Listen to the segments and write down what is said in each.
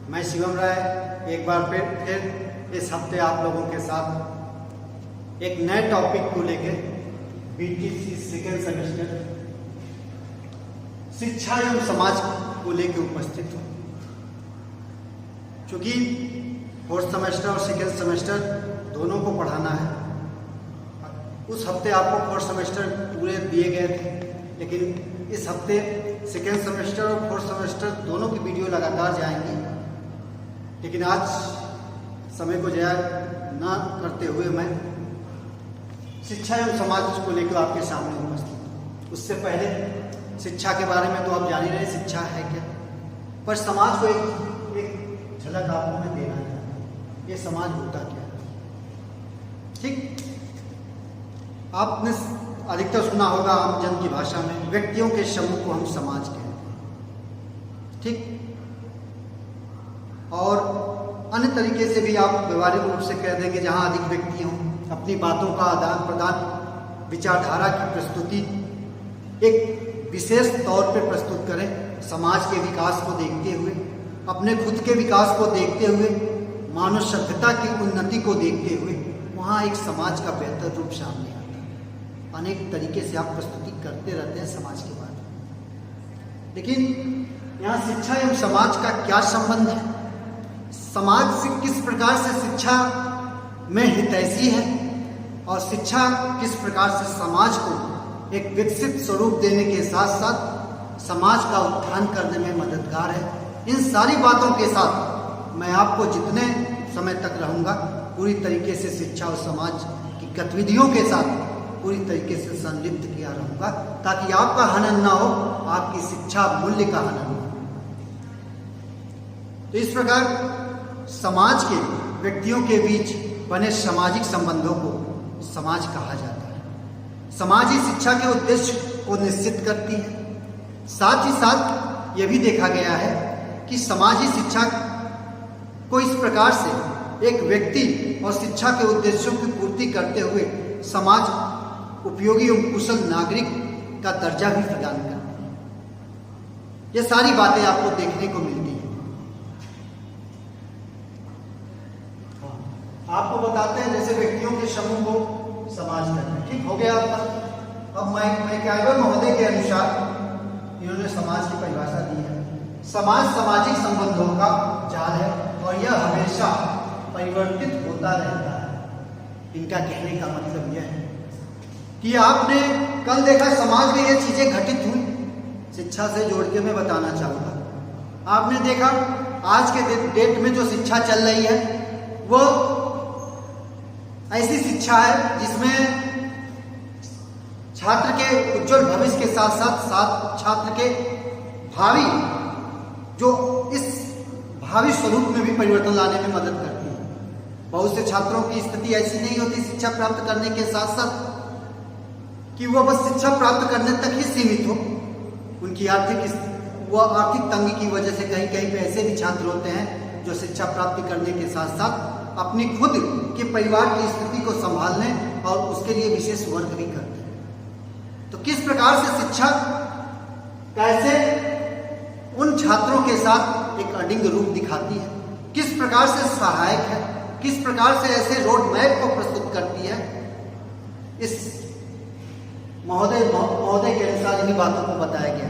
मैं शिवम राय एक बार फिर इस हफ्ते आप लोगों के साथ एक नए टॉपिक को लेकर बीटीसी सेकेंड सेमेस्टर शिक्षा एवं समाज को लेकर उपस्थित हूँ। चूँकि फोर्थ सेमेस्टर और सेकेंड सेमेस्टर दोनों को पढ़ाना है। उस हफ्ते आपको फोर्थ सेमेस्टर पूरे दिए गए थे, लेकिन इस हफ्ते सेकेंड सेमेस्टर और फोर्थ सेमेस्टर दोनों की वीडियो लगातार जाएंगी। लेकिन आज समय को ज़ाया ना करते हुए मैं शिक्षा एवं समाज को लेकर आपके सामने उपस्थित हूँ। उससे पहले शिक्षा के बारे में तो आप जान ही रहे शिक्षा है क्या, पर समाज को एक झलक आपको मैं देना है। ये समाज होता क्या है? ठीक, आपने अधिकतर सुना होगा आम जन की भाषा में व्यक्तियों के समूह को हम समाज कहते हैं। ठीक, और अन्य तरीके से भी आप व्यवहारिक रूप से कह देंगे जहां अधिक व्यक्ति हों, अपनी बातों का आदान प्रदान, विचारधारा की प्रस्तुति एक विशेष तौर पर प्रस्तुत करें, समाज के विकास को देखते हुए, अपने खुद के विकास को देखते हुए, मानव सभ्यता की उन्नति को देखते हुए, वहाँ एक समाज का बेहतर रूप सामने आता है। अनेक तरीके से आप प्रस्तुति करते रहते हैं समाज के बारे में, लेकिन यहाँ शिक्षा एवं समाज का क्या संबंध है? समाज से किस प्रकार से शिक्षा में हितैषी है और शिक्षा किस प्रकार से समाज को एक विकसित स्वरूप देने के साथ साथ समाज का उत्थान करने में मददगार है। इन सारी बातों के साथ मैं आपको जितने समय तक रहूँगा पूरी तरीके से शिक्षा और समाज की गतिविधियों के साथ पूरी तरीके से संलिप्त किया रहूँगा, ताकि आपका हनन ना हो, आपकी शिक्षा मूल्य का हनन हो। तो इस प्रकार समाज के व्यक्तियों के बीच बने सामाजिक संबंधों को समाज कहा जाता है। समाज ही शिक्षा के उद्देश्य को निश्चित करती है। साथ ही साथ यह भी देखा गया है कि समाज ही शिक्षा को इस प्रकार से एक व्यक्ति और शिक्षा के उद्देश्यों की पूर्ति करते हुए समाज उपयोगी एवं कुशल नागरिक का दर्जा भी प्रदान करती है। ये सारी बातें आपको देखने को मिलती हैं। आपको बताते हैं जैसे व्यक्तियों के समूह को समाज कहते हैं। ठीक हो गया आपका। अब मैकइवर महोदय के अनुसार इन्होंने समाज की परिभाषा दी है। समाज सामाजिक संबंधों का जाल है और यह हमेशा परिवर्तित होता रहता है। इनका कहने का मतलब यह है कि आपने कल देखा समाज में ये चीजें घटित हुई, शिक्षा से जोड़ के मैं बताना चाहूँगा। आपने देखा आज के डेट में जो शिक्षा चल रही है वो ऐसी शिक्षा है जिसमें छात्र के उज्जवल भविष्य के साथ साथ छात्र के भावी जो इस भावी स्वरूप में भी परिवर्तन लाने में मदद करती है। बहुत से छात्रों की स्थिति ऐसी नहीं होती शिक्षा प्राप्त करने के साथ साथ कि वह बस शिक्षा प्राप्त करने तक ही सीमित हो। उनकी आर्थिक तंगी की वजह से कहीं कहीं पे ऐसे भी छात्र होते हैं जो शिक्षा प्राप्ति करने के साथ साथ अपनी खुद के परिवार की स्थिति को संभालने और उसके लिए विशेष वर्क भी करते हैं। तो किस प्रकार से शिक्षा कैसे उन छात्रों के साथ एक अडिंग रूप दिखाती है, किस प्रकार से सहायक है, किस प्रकार से ऐसे रोड मैप को प्रस्तुत करती है, इस महोदय के अनुसार इन्हीं बातों को बताया गया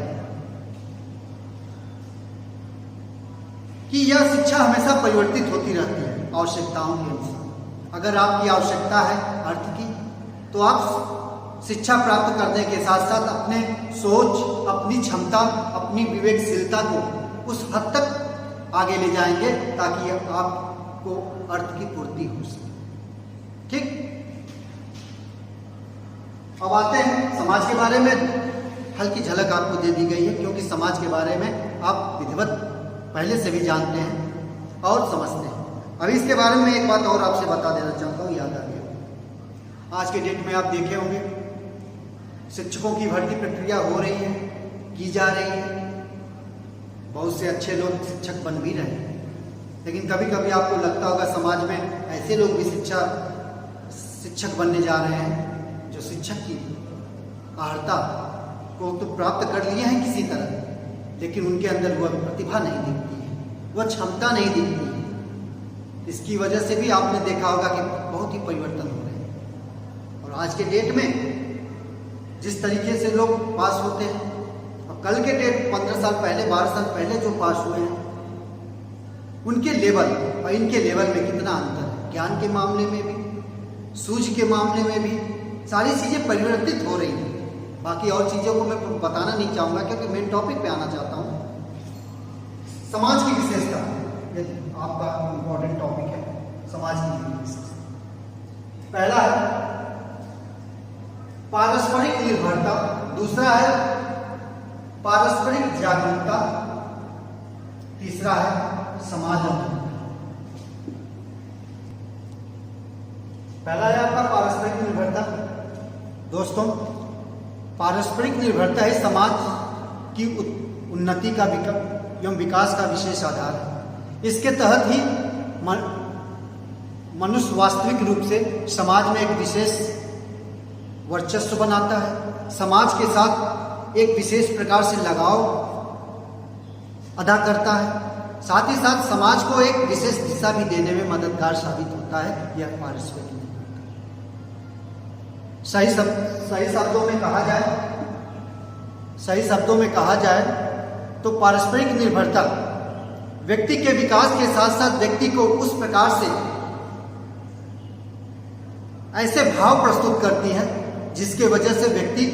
कि यह शिक्षा हमेशा परिवर्तित होती रहती है आवश्यकताओं के अनुसार। अगर आपकी आवश्यकता है अर्थ की, तो आप शिक्षा प्राप्त करने के साथ साथ अपने सोच, अपनी क्षमता, अपनी विवेकशीलता को उस हद तक आगे ले जाएंगे ताकि आपको अर्थ की पूर्ति हो सके। ठीक, अब आते हैं समाज के बारे में। हल्की झलक आपको दे दी गई है क्योंकि समाज के बारे में आप विधिवत पहले से भी जानते हैं और समझते हैं। अभी इसके बारे में एक बात और आपसे बता देना चाहता हूँ, याद आ गया। आज के डेट में आप देखे होंगे शिक्षकों की भर्ती प्रक्रिया हो रही है, की जा रही है। बहुत से अच्छे लोग शिक्षक बन भी रहे हैं, लेकिन कभी कभी आपको लगता होगा समाज में ऐसे लोग भी शिक्षक बनने जा रहे हैं जो शिक्षक की अर्हता को तो प्राप्त कर लिए हैं किसी तरह, लेकिन उनके अंदर वह प्रतिभा नहीं दिखती है, वह क्षमता नहीं दिखती। इसकी वजह से भी आपने देखा होगा कि बहुत ही परिवर्तन हो रहे हैं। और आज के डेट में जिस तरीके से लोग पास होते हैं, और कल के डेट 15 साल पहले 12 साल पहले जो पास हुए हैं, उनके लेवल और इनके लेवल में कितना अंतर है। ज्ञान के मामले में भी, सूझ के मामले में भी सारी चीज़ें परिवर्तित हो रही हैं। बाकी और चीज़ों को मैं बताना नहीं चाहूँगा क्योंकि मेन टॉपिक पे आना चाहता हूँ। समाज की विशेषता, ये आपका इम्पोर्टेंट टॉपिक है, समाज की विशेषता। पहला है पारस्परिक निर्भरता, दूसरा है पारस्परिक जागरूकता, तीसरा है समाज। पहला है आपका पारस्परिक निर्भरता। दोस्तों, पारस्परिक निर्भरता ही समाज की उन्नति का एवं विकास का विशेष आधार है। इसके तहत ही मनुष्य वास्तविक रूप से समाज में एक विशेष वर्चस्व बनाता है, समाज के साथ एक विशेष प्रकार से लगाव अदा करता है, साथ ही साथ समाज को एक विशेष दिशा भी देने में मददगार साबित होता है। यह पारस्परिक सही शब्दों में कहा जाए तो पारस्परिक निर्भरता व्यक्ति के विकास के साथ साथ व्यक्ति को उस प्रकार से ऐसे भाव प्रस्तुत करती है जिसके वजह से व्यक्ति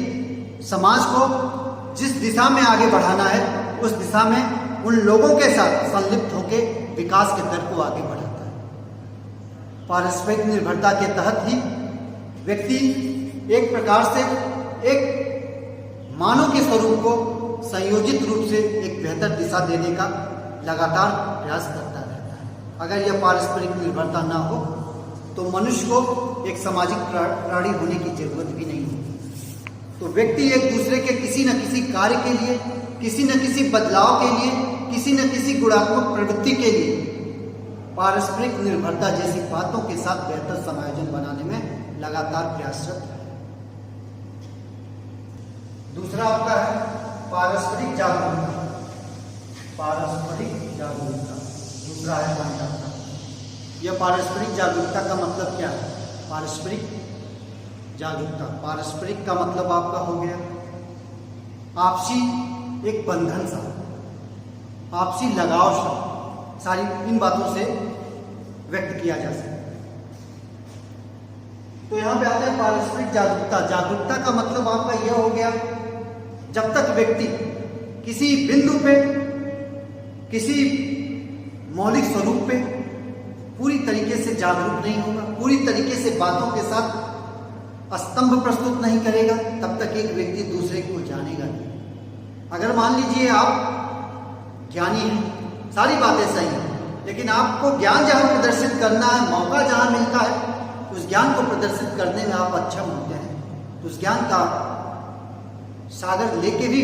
समाज को जिस दिशा में आगे बढ़ाना है उस दिशा में उन लोगों के साथ संलिप्त होकर विकास के दर को आगे बढ़ाता है। पारस्परिक निर्भरता के तहत ही व्यक्ति एक प्रकार से एक मानव के स्वरूप को संयोजित रूप से एक बेहतर दिशा देने का लगातार प्रयास करता रहता है। अगर यह पारस्परिक निर्भरता ना हो तो मनुष्य को एक सामाजिक प्राणी होने की जरूरत भी नहीं होती। तो व्यक्ति एक दूसरे के किसी न किसी कार्य के लिए, किसी न किसी बदलाव के लिए, किसी न किसी गुणात्मक प्रवृत्ति के लिए पारस्परिक निर्भरता जैसी बातों के साथ बेहतर समायोजन बनाने में लगातार प्रयासरत है। दूसरा आपका है पारस्परिक जागरूकता। दूसरा है जागरूकता। यह पारस्परिक जागरूकता का मतलब क्या है? पारस्परिक जागरूकता, पारस्परिक का मतलब आपका हो गया आपसी एक बंधन सा, आपसी लगाव सा, सारी इन बातों से व्यक्त किया जा सकता है। तो यहां पे आते हैं पारस्परिक जागरूकता। जागरूकता का मतलब आपका यह हो गया जब तक व्यक्ति किसी बिंदु पे, किसी मौलिक स्वरूप पे पूरी तरीके से जागरूक नहीं होगा, पूरी तरीके से बातों के साथ स्तंभ प्रस्तुत नहीं करेगा, तब तक एक व्यक्ति दूसरे को जानेगा नहीं। अगर मान लीजिए आप ज्ञानी हैं, सारी बातें सही हैं, लेकिन आपको ज्ञान जहां प्रदर्शित करना है, मौका जहां मिलता है, उस ज्ञान को प्रदर्शित करने में आप अक्षम होते हैं, उस ज्ञान का सागर लेके भी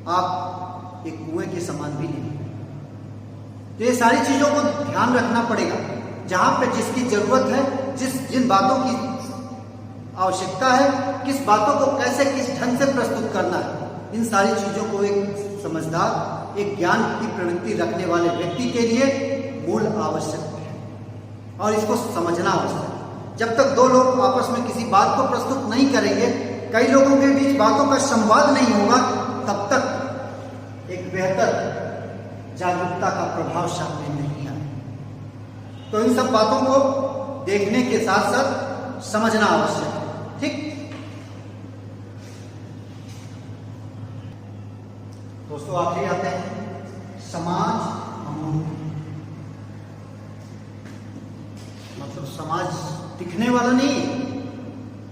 आप एक कुएं के समान भी नहीं। तो ये सारी चीजों को ध्यान रखना पड़ेगा। जहां पे जिसकी जरूरत है, जिन बातों की आवश्यकता है, किस बातों को कैसे किस ढंग से प्रस्तुत करना है, इन सारी चीजों को एक समझदार, एक ज्ञान की प्रवृत्ति रखने वाले व्यक्ति के लिए मूल आवश्यक है और इसको समझना आवश्यक है। जब तक दो लोग आपस में किसी बात को प्रस्तुत नहीं करेंगे, कई लोगों के बीच बातों का संवाद नहीं होगा, तब तक एक बेहतर जागरूकता का प्रभाव सामने नहीं आए। तो इन सब बातों को देखने के साथ साथ समझना आवश्यक है। ठीक दोस्तों, आखिरी आते हैं समाज अमूर्त। मतलब समाज दिखने वाला नहीं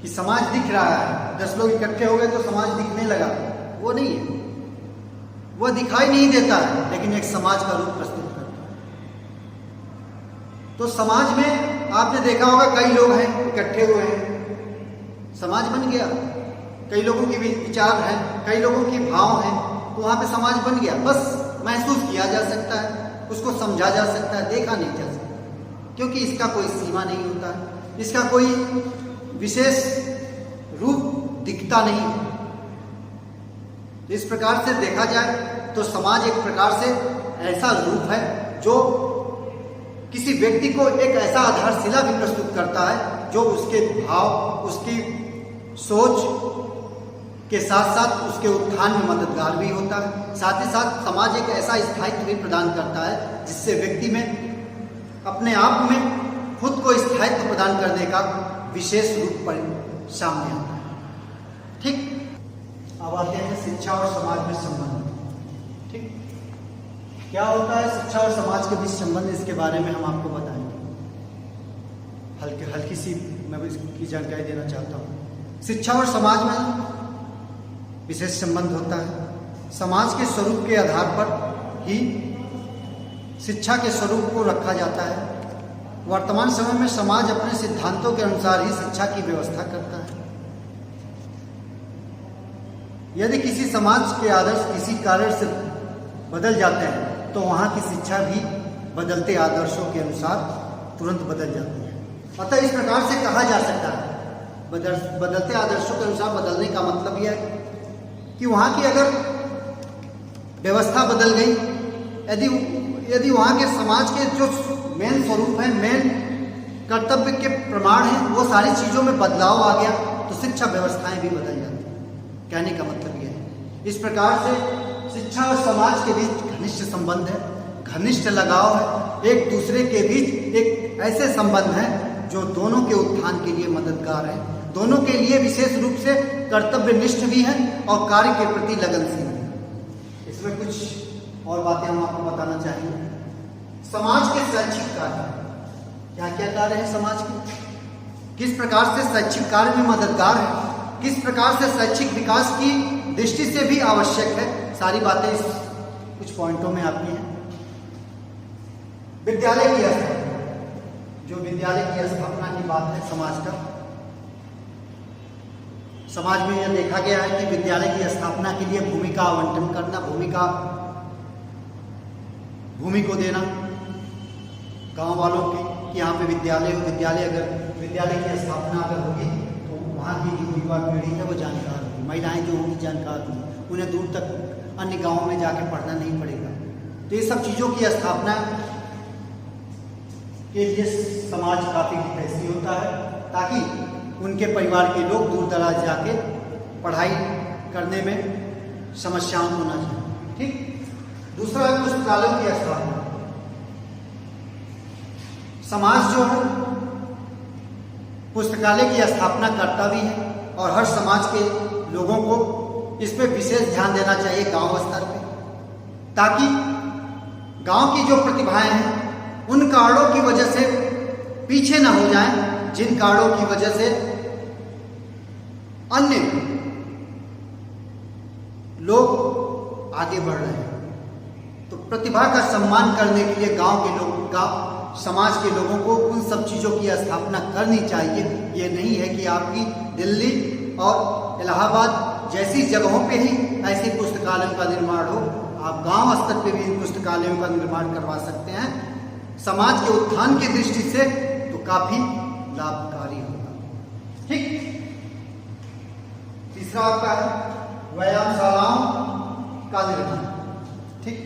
कि समाज दिख रहा है, 10 लोग इकट्ठे हो गए तो समाज दिखने लगा, वो नहीं है। वह दिखाई नहीं देता है, लेकिन एक समाज का रूप प्रस्तुत करता है। तो समाज में आपने देखा होगा कई लोग हैं इकट्ठे हुए हैं, समाज बन गया। कई लोगों के विचार हैं, कई लोगों के भाव हैं, तो वहां पे समाज बन गया। बस महसूस किया जा सकता है, उसको समझा जा सकता है, देखा नहीं जा सकता, क्योंकि इसका कोई सीमा नहीं होता है, इसका कोई विशेष रूप दिखता नहीं। इस प्रकार से देखा जाए तो समाज एक प्रकार से ऐसा रूप है जो किसी व्यक्ति को एक ऐसा आधारशिला भी प्रस्तुत करता है जो उसके भाव, उसकी सोच के साथ साथ उसके उत्थान में मददगार भी होता है। साथ ही साथ समाज एक ऐसा स्थायित्व भी प्रदान करता है जिससे व्यक्ति में अपने आप में खुद को स्थायित्व प्रदान करने का विशेष रूप पर सामने आता है। ठीक, अब आते हैं शिक्षा और समाज में संबंध। ठीक, क्या होता है शिक्षा और समाज के बीच संबंध, इसके बारे में हम आपको बताएंगे। हल्की सी मैं इसकी जानकारी देना चाहता हूँ। शिक्षा और समाज में विशेष संबंध होता है। समाज के स्वरूप के आधार पर ही शिक्षा के स्वरूप को रखा जाता है। वर्तमान समय में समाज अपने सिद्धांतों के अनुसार ही शिक्षा की व्यवस्था करता है। यदि किसी समाज के आदर्श किसी कारण से बदल जाते हैं तो वहाँ की शिक्षा भी बदलते आदर्शों के अनुसार तुरंत बदल जाती है। अतः इस प्रकार से कहा जा सकता है, बदलते आदर्शों के अनुसार बदलने का मतलब यह है कि वहाँ की अगर व्यवस्था बदल गई, यदि वहाँ के समाज के जो मेन स्वरूप है, मेन कर्तव्य के प्रमाण हैं, वो सारी चीज़ों में बदलाव आ गया तो शिक्षा व्यवस्थाएं भी बदल जाती हैं। कहने का मतलब यह है। इस प्रकार से शिक्षा और समाज के बीच घनिष्ठ संबंध है, घनिष्ठ लगाव है। एक दूसरे के बीच एक ऐसे संबंध हैं जो दोनों के उत्थान के लिए मददगार है, दोनों के लिए विशेष रूप से कर्तव्यनिष्ठ भी है और कार्य के प्रति लगनशील है। इसमें कुछ और बातें हम आपको बताना चाहेंगे। समाज के शैक्षिक कार्य, क्या क्या कार्य है समाज के, किस प्रकार से शैक्षिक कार्य में मददगार है, किस प्रकार से शैक्षिक विकास की दृष्टि से भी आवश्यक है, सारी बातें इस कुछ पॉइंटों में आती हैं। विद्यालय की स्थापना, जो विद्यालय की स्थापना की बात है समाज का, समाज में यह देखा गया है कि विद्यालय की स्थापना के लिए भूमि का आवंटन करना, भूमि को देना गांव वालों की कि यहाँ पे विद्यालय हो। विद्यालय की स्थापना अगर होगी तो वहाँ की जो युवा पीढ़ी है वो जानकार होगी, महिलाएं जो होंगी जानकार होंगी, उन्हें दूर तक अन्य गाँव में जाके पढ़ना नहीं पड़ेगा। तो ये सब चीज़ों की स्थापना के लिए समाज काफ़ी हितैषी होता है ताकि उनके परिवार के लोग दूर दराज जाके पढ़ाई करने में समस्याओं को न जाए। ठीक, दूसरा है पुस्तकालयों की स्थापना। समाज जो है पुस्तकालय की स्थापना करता भी है और हर समाज के लोगों को इस पर विशेष ध्यान देना चाहिए गांव स्तर पे, ताकि गांव की जो प्रतिभाएं हैं उन कारणों की वजह से पीछे न हो जाएं, जिन कारणों की वजह से अन्य लोग आगे बढ़ रहे हैं। तो प्रतिभा का सम्मान करने के लिए समाज के लोगों को उन सब चीज़ों की स्थापना करनी चाहिए। ये नहीं है कि आपकी दिल्ली और इलाहाबाद जैसी जगहों पे ही ऐसे पुस्तकालयों का निर्माण हो, आप गांव स्तर पे भी इन पुस्तकालयों का निर्माण करवा सकते हैं। समाज के उत्थान की दृष्टि से तो काफी लाभकारी होगा। ठीक, तीसरा आपका है व्यायामशालाओं का निर्माण। ठीक,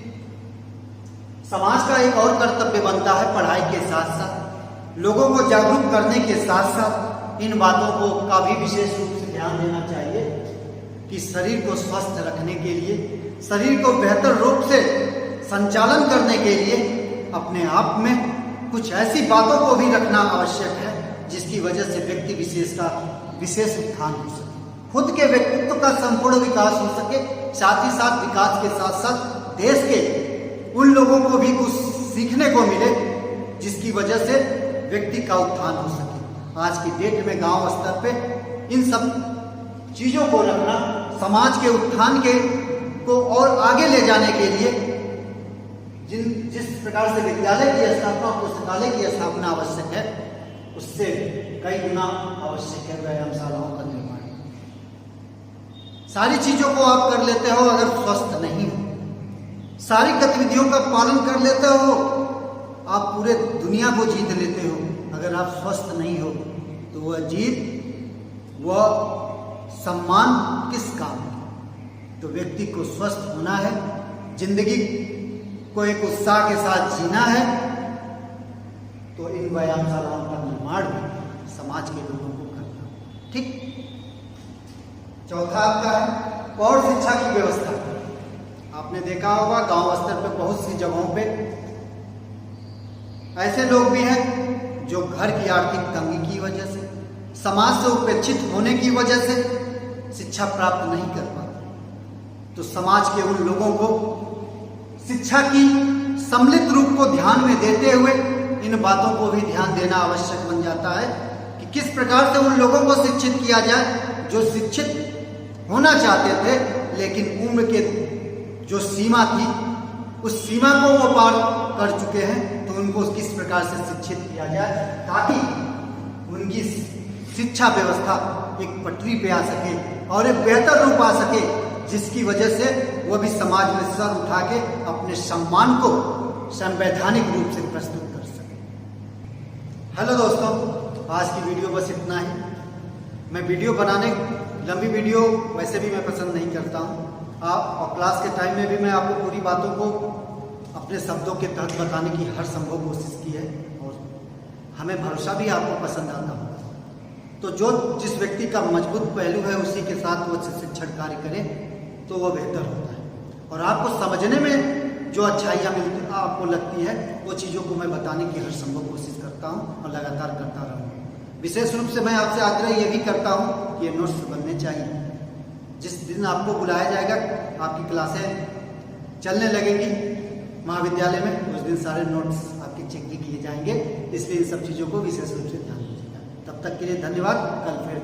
समाज का एक और कर्तव्य बनता है पढ़ाई के साथ साथ लोगों को जागरूक करने के साथ साथ इन बातों को का भी विशेष रूप से ध्यान देना चाहिए कि शरीर को स्वस्थ रखने के लिए, शरीर को बेहतर रूप से संचालन करने के लिए अपने आप में कुछ ऐसी बातों को भी रखना आवश्यक है जिसकी वजह से व्यक्ति विशेष का विशेष उत्थान हो सके, खुद के व्यक्तित्व का संपूर्ण विकास हो सके, साथ ही साथ विकास के साथ साथ देश के उन लोगों को भी कुछ सीखने को मिले जिसकी वजह से व्यक्ति का उत्थान हो सके। आज की डेट में गांव स्तर पे इन सब चीजों को रखना समाज के उत्थान को और आगे ले जाने के लिए जिस प्रकार से विद्यालय की स्थापना, पुस्तकालय की स्थापना आवश्यक है, उससे कई गुना आवश्यक है व्यायामशालाओं का निर्माण। सारी चीजों को आप कर लेते हो अगर स्वस्थ नहीं हो, सारी गतिविधियों का पालन कर लेते हो, आप पूरे दुनिया को जीत लेते हो, अगर आप स्वस्थ नहीं हो तो वह जीत, वह सम्मान किस काम की। तो व्यक्ति को स्वस्थ होना है, जिंदगी को एक उत्साह के साथ जीना है तो इन व्यायामशालाओं का निर्माण भी समाज के लोगों को करना। ठीक। चौथा आपका है प्रौढ़ शिक्षा की व्यवस्था। आपने देखा होगा गांव स्तर पर बहुत सी जगहों पे ऐसे लोग भी हैं जो घर की आर्थिक तंगी की वजह से, समाज से उपेक्षित होने की वजह से शिक्षा प्राप्त नहीं कर पाते। तो समाज के उन लोगों को शिक्षा की सम्मिलित रूप को ध्यान में देते हुए इन बातों को भी ध्यान देना आवश्यक बन जाता है कि किस प्रकार से उन लोगों को शिक्षित किया जाए जो शिक्षित होना चाहते थे लेकिन उम्र के जो सीमा थी उस सीमा को वो पार कर चुके हैं। तो उनको किस प्रकार से शिक्षित किया जाए ताकि उनकी शिक्षा व्यवस्था एक पटरी पे आ सके और एक बेहतर रूप आ सके जिसकी वजह से वो भी समाज में सर उठा के अपने सम्मान को संवैधानिक रूप से प्रस्तुत कर सके। हेलो दोस्तों, आज की वीडियो बस इतना ही। मैं वीडियो बनाने लंबी वीडियो वैसे भी मैं पसंद नहीं करता हूँ। और क्लास के टाइम में भी मैं आपको पूरी बातों को अपने शब्दों के तहत बताने की हर संभव कोशिश की है और हमें भरोसा भी आपको पसंद आता होगा। तो जो जिस व्यक्ति का मजबूत पहलू है उसी के साथ वो शिक्षण कार्य करे तो वो बेहतर होता है। और आपको समझने में जो अच्छाइयाँ मिलती आपको लगती है वो चीज़ों को मैं बताने की हर संभव कोशिश करता हूँ और लगातार करता रहूँगा। विशेष रूप से मैं आपसे आग्रह ये भी करता हूँ कि ये नोट्स बनने चाहिए। जिस दिन आपको बुलाया जाएगा, आपकी क्लासें चलने लगेंगी महाविद्यालय में, उस दिन सारे नोट्स आपके चेक भी किए जाएंगे। इसलिए इन सब चीज़ों को विशेष रूप से ध्यान दीजिएगा। तब तक के लिए धन्यवाद। कल फिर